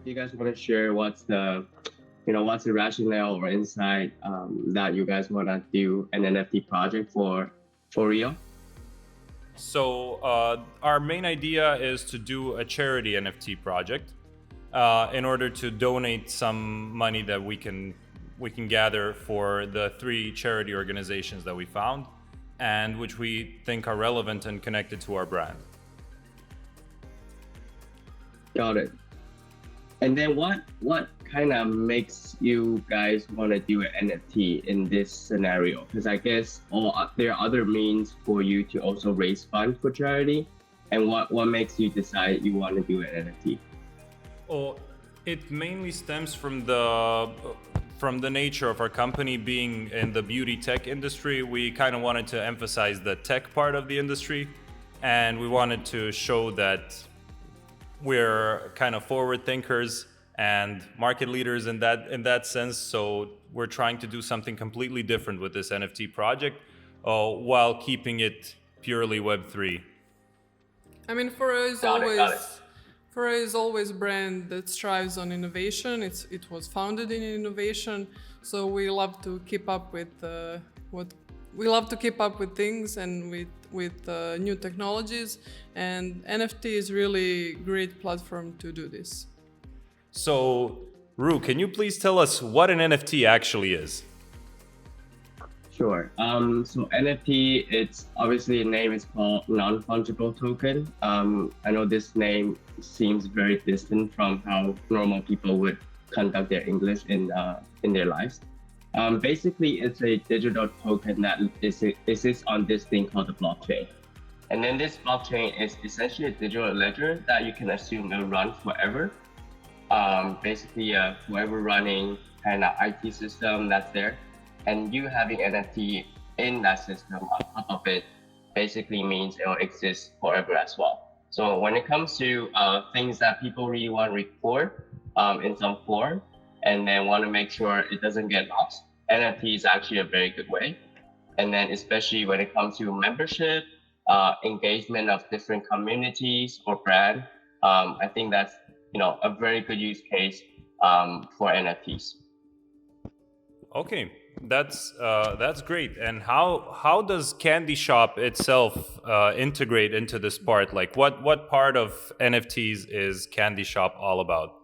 you guys want to share what's the rationale or insight that you guys want to do an NFT project for Rio? So our main idea is to do a charity NFT project in order to donate some money that we can gather for the three charity organizations that we found and which we think are relevant and connected to our brand. Got it. And then what kind of makes you guys want to do an NFT in this scenario? Because I guess there are other means for you to also raise funds for charity. And what makes you decide you want to do an NFT? Oh, it mainly stems from the nature of our company being in the beauty tech industry. We kind of wanted to emphasize the tech part of the industry, and we wanted to show that we're kind of forward thinkers and market leaders in that sense. So we're trying to do something completely different with this NFT project, while keeping it purely Web3. I mean, FOREO is Got it, got it. always a brand that strives on innovation. It was founded in innovation, so we love to keep up with things and with new technologies. And NFT is really great platform to do this. So, Ru, can you please tell us what an NFT actually is? Sure. So NFT, it's obviously a name is called non-fungible token. I know this name seems very distant from how normal people would conduct their English in their lives. Basically, it's a digital token that exists on this thing called the blockchain. And then this blockchain is essentially a digital ledger that you can assume will run forever. Basically, a forever running kind of IT system that's there. And you having NFT in that system on top of it basically means it will exist forever as well. So when it comes to things that people really want to record in some form and then want to make sure it doesn't get lost, NFT is actually a very good way. And then especially when it comes to membership, engagement of different communities or brand, I think that's a very good use case for NFTs. Okay, that's great. And how does Candy Shop itself integrate into this part? Like, what part of NFTs is Candy Shop all about?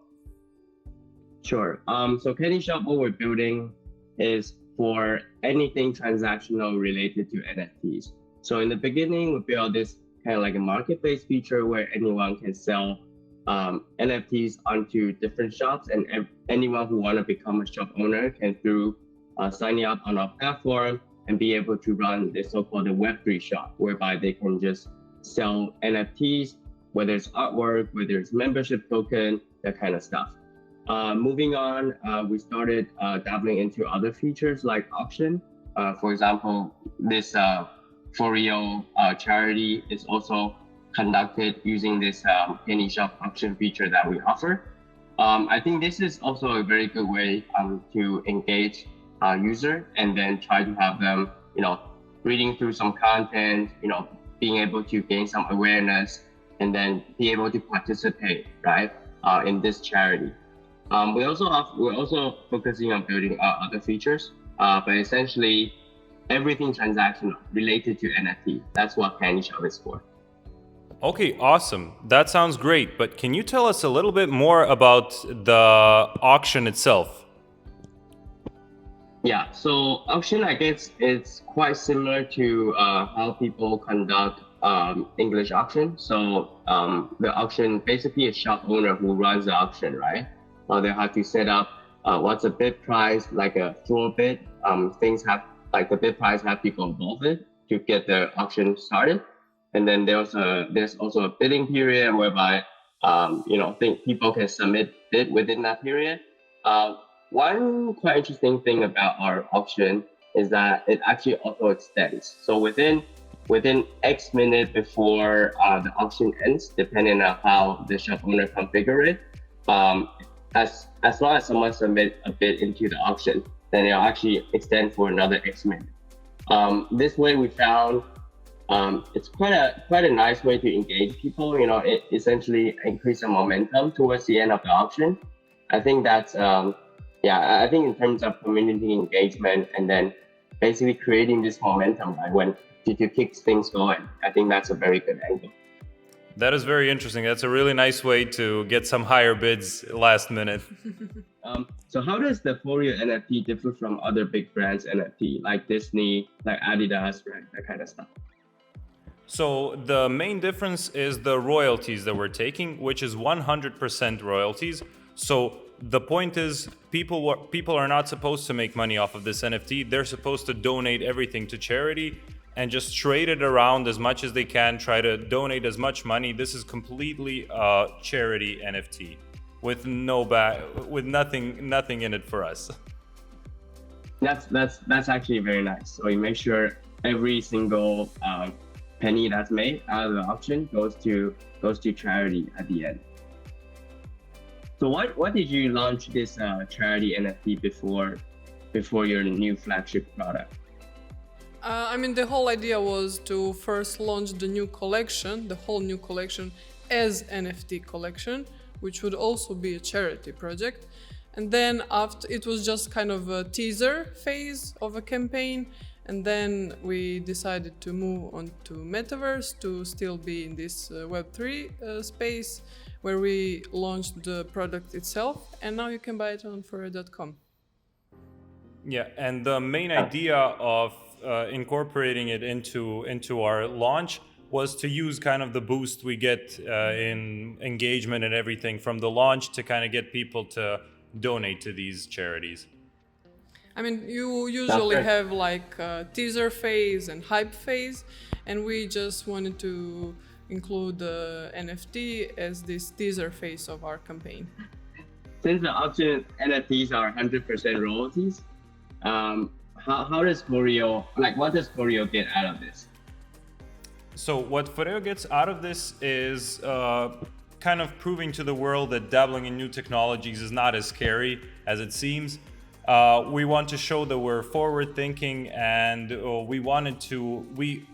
Sure. So Candy Shop, what we're building is for anything transactional related to NFTs. So in the beginning, we built this kind of like a marketplace feature where anyone can sell NFTs onto different shops, and anyone who want to become a shop owner can through signing up on our platform and be able to run the so-called Web3 shop, whereby they can just sell NFTs, whether it's artwork, whether it's membership token, that kind of stuff. Moving on, we started dabbling into other features like auction. For example, this FOREO charity is also conducted using this penny shop auction feature that we offer. I think this is also a very good way to engage user and then try to have them, reading through some content, being able to gain some awareness and then be able to participate, right, in this charity. We're also focusing on building other features, but essentially everything transactional related to NFT. That's what Candy Shop is for. Okay, awesome. That sounds great. But can you tell us a little bit more about the auction itself? Yeah, so auction, I guess, it's quite similar to how people conduct English auction. So the auction, basically a shop owner who runs the auction, right? They have to set up what's a bid price, like a floor bid. Things have, like the bid price have to go above it to get the auction started. And then there's also a bidding period whereby think people can submit bid within that period. One quite interesting thing about our auction is that it actually auto extends. So within X minute before the auction ends, depending on how the shop owner configure it, as long as someone submit a bid into the auction, then it'll actually extend for another X minute. This way we found it's quite a nice way to engage people. It essentially increase the momentum towards the end of the auction. I think that's yeah. I think in terms of community engagement and then basically creating this momentum, right, when to kick things going, I think that's a very good angle. That is very interesting. That's a really nice way to get some higher bids last minute. So how does the FOREO NFT differ from other big brands NFT like Disney, like Adidas, right, that kind of stuff? So the main difference is the royalties that we're taking, which is 100% royalties. So the point is, people are not supposed to make money off of this NFT. They're supposed to donate everything to charity and just trade it around as much as they can, try to donate as much money. This is completely a charity NFT with with nothing in it for us. That's actually very nice. So you make sure every single penny that's made out of the auction goes to charity at the end. So what did you launch this charity NFT before your new flagship product? I mean, the whole idea was to first launch the new collection, the whole new collection, as NFT collection, which would also be a charity project. And then after, it was just kind of a teaser phase of a campaign. And then we decided to move on to Metaverse to still be in this Web3 space, where we launched the product itself. And now you can buy it on FOREO.com. Yeah, and the main idea of incorporating it into our launch was to use kind of the boost we get in engagement and everything from the launch to kind of get people to donate to these charities. I mean, you usually have like a teaser phase and hype phase, and we just wanted to include the NFT as this teaser phase of our campaign. Since the auction NFTs are 100% royalties, how does FOREO, like what does FOREO get out of this? So what FOREO gets out of this is kind of proving to the world that dabbling in new technologies is not as scary as it seems. We want to show that we're forward thinking, and we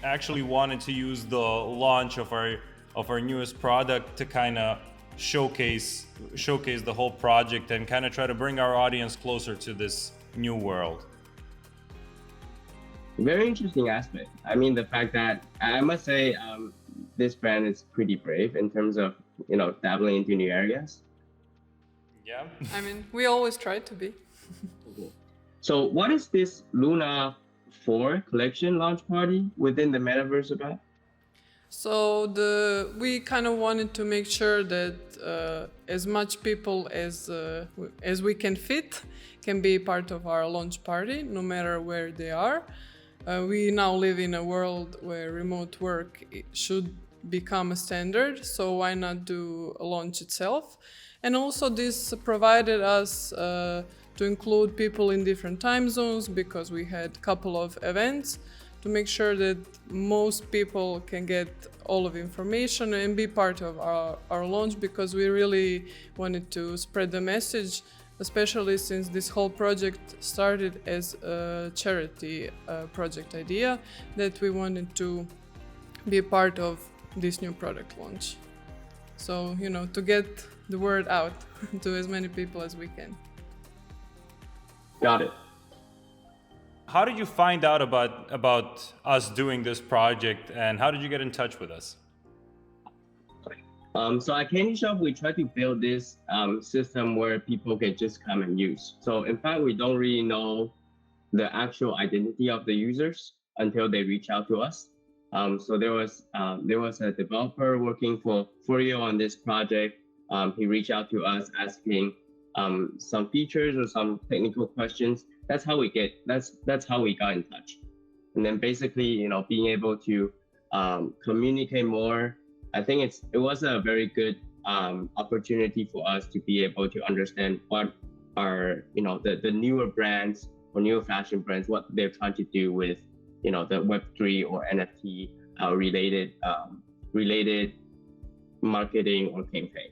actually wanted to use the launch of our newest product to kind of showcase the whole project and kind of try to bring our audience closer to this new world. Very interesting aspect. I mean, the fact that I must say this brand is pretty brave in terms of dabbling into new areas. Yeah. I mean, we always try to be. So what is this Luna 4 collection launch party within the metaverse about? So we kind of wanted to make sure that as much people as we can fit can be part of our launch party, no matter where they are. We now live in a world where remote work should become a standard, so why not do a launch itself? And also this provided us to include people in different time zones, because we had a couple of events to make sure that most people can get all of information and be part of our launch, because we really wanted to spread the message, especially since this whole project started as a charity project idea, that we wanted to be a part of this new product launch. So, to get the word out to as many people as we can. Got it. How did you find out about us doing this project, and how did you get in touch with us? So at Candy Shop, we try to build this system where people can just come and use. So in fact, we don't really know the actual identity of the users until they reach out to us. So there was a developer working for FOREO on this project. He reached out to us asking some features or some technical questions. That's how we got in touch. And then basically, being able to communicate more. I think it was a very good opportunity for us to be able to understand what are the newer brands or newer fashion brands, what they're trying to do with the Web3 or NFT related marketing or campaign.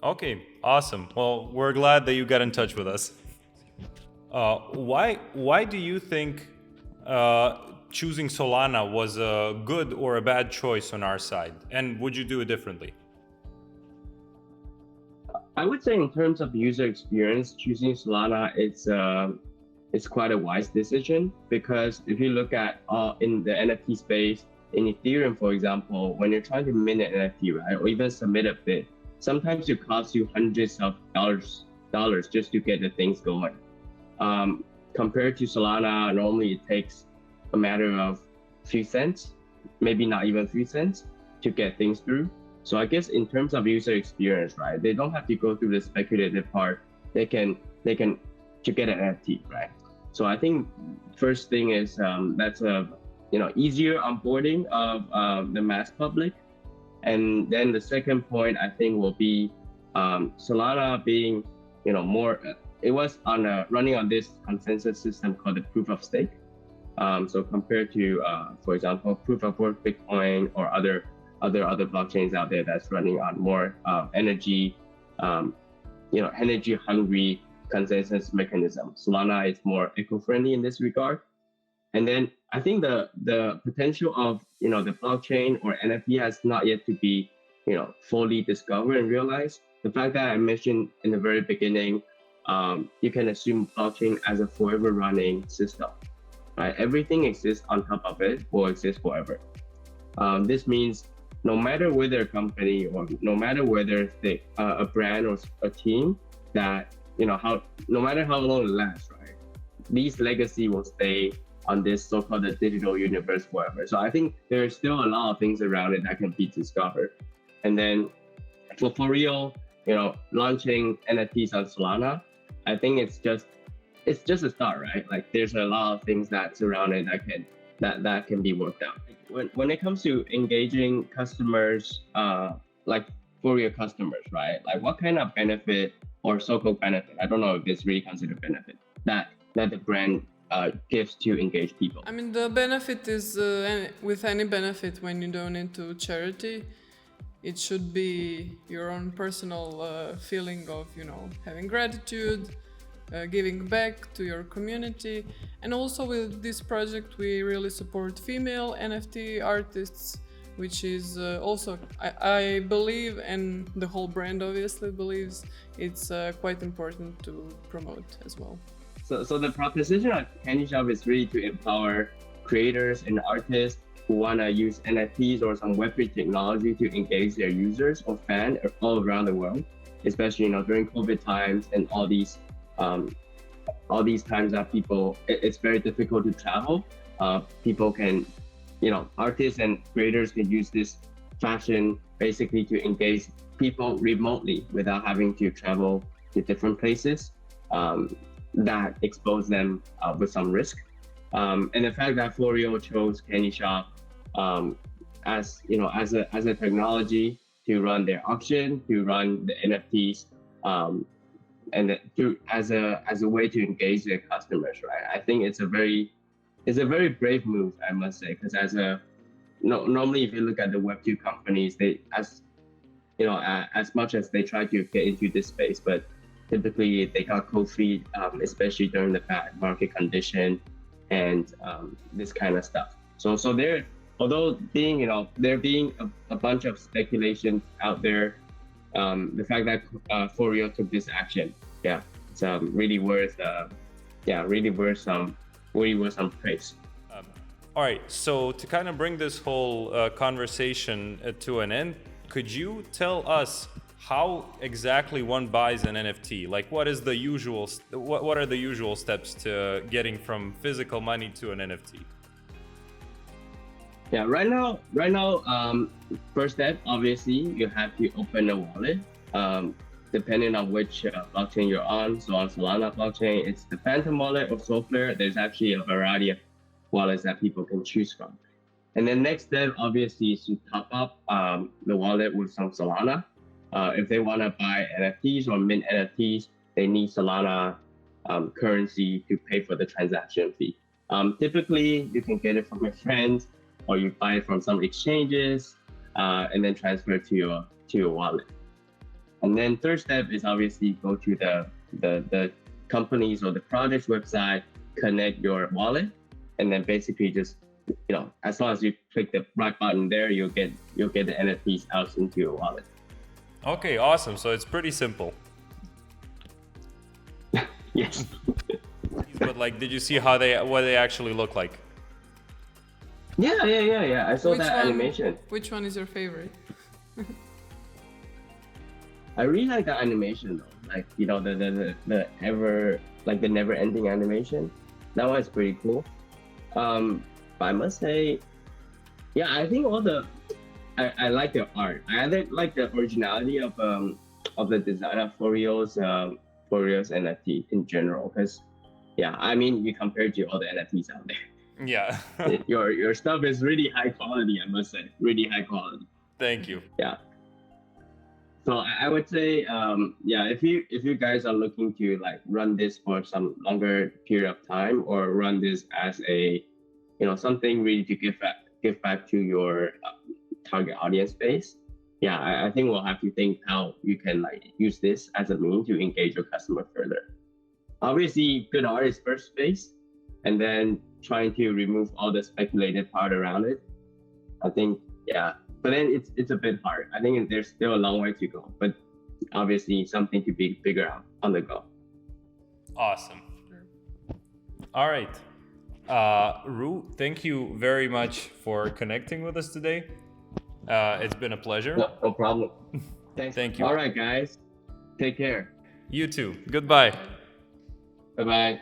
Okay, awesome. Well, we're glad that you got in touch with us. Why do you think choosing Solana was a good or a bad choice on our side? And would you do it differently? I would say in terms of user experience, choosing Solana, it's quite a wise decision, because if you look at in the NFT space, in Ethereum, for example, when you're trying to mint an NFT, right, or even submit a bid, sometimes it costs you hundreds of dollars just to get the things going. Compared to Solana, normally it takes a matter of few cents, maybe not even 3 cents, to get things through. So I guess in terms of user experience, right, they don't have to go through the speculative part. They can to get an NFT, right? So I think first thing is that's a easier onboarding of the mass public, and then the second point I think will be Solana being more. It was running on this consensus system called the proof of stake. So compared to for example, proof of work Bitcoin or other blockchains out there that's running on more energy hungry consensus mechanism. Solana is more eco-friendly in this regard. And then I think the potential of the blockchain or NFT has not yet to be fully discovered and realized. The fact that I mentioned in the very beginning, you can assume blockchain as a forever running system. Right? Everything exists on top of it will exist forever. This means no matter whether a company or no matter whether they, a brand or a team, that no matter how long it lasts, right? These legacy will stay on this so-called digital universe forever. So I think there's still a lot of things around it that can be discovered. And then for FOREO, launching NFTs on Solana, I think it's just a start, right? Like there's a lot of things that surround it that can be worked out. When it comes to engaging customers, like FOREO customers, right? Like what kind of benefit or so-called benefit, I don't know if it's really considered benefit, that the brand gives to engage people? I mean, the benefit is, with any benefit when you donate to charity, it should be your own personal feeling of, having gratitude, giving back to your community. And also with this project, we really support female NFT artists, which is also, I believe, and the whole brand obviously believes, it's quite important to promote as well. So the proposition of Candy Shop is really to empower creators and artists who want to use NFTs or some Web3 technology to engage their users or fans all around the world, especially during COVID times and all these times that it's very difficult to travel. People can, artists and creators can use this fashion basically to engage people remotely without having to travel to different places. That expose them with some risk, and the fact that FOREO chose Candy Shop as a technology to run their auction, to run the NFTs, and as a way to engage their customers, right? I think it's a very brave move, I must say, because normally if you look at the Web2 companies, they as much as they try to get into this space, but typically they got cold feet, especially during the bad market condition and this kind of stuff. So there, although there being a bunch of speculation out there, the fact that FOREO took this action, it's really worth some praise. All right, so to kind of bring this whole conversation to an end, could you tell us how exactly one buys an NFT? Like, what are the usual steps to getting from physical money to an NFT? Yeah, right now, first step, obviously, you have to open a wallet. Depending on which blockchain you're on. So on Solana blockchain, it's the Phantom wallet or Solflare. There's actually a variety of wallets that people can choose from. And then next step, obviously, is to top up the wallet with some Solana. If they want to buy NFTs or mint NFTs, they need Solana currency to pay for the transaction fee. Typically, you can get it from your friends, or you buy it from some exchanges, and then transfer it to your wallet. And then third step is obviously go to the company's or the project's website, connect your wallet, and then basically just as long as you click the right button there, you'll get the NFTs out into your wallet. Okay, awesome. So it's pretty simple. Yes. But like, did you see what they actually look like? Yeah. I saw that animation. Which one is your favorite? I really like that animation though. Like, the never-ending animation. That one is pretty cool. But I must say, yeah, I think I like the art. I like the originality of the design of FOREO's NFT in general. Because, yeah, I mean, you compare to all the NFTs out there. Yeah. your stuff is really high quality, I must say. Really high quality. Thank you. Yeah. So I would say, if you guys are looking to like run this for some longer period of time, or run this as a, something really to give back to your target audience base, I think we'll have to think how you can like use this as a means to engage your customer further. Obviously, good art is first base, and then trying to remove all the speculated part around it. I think, but then it's a bit hard. I think there's still a long way to go, but obviously something to be figured out on the go. Awesome. All right. Ru, thank you very much for connecting with us today. It's been a pleasure. No problem. Thanks. Thank you. All right, guys. Take care. You too. Goodbye. Bye-bye.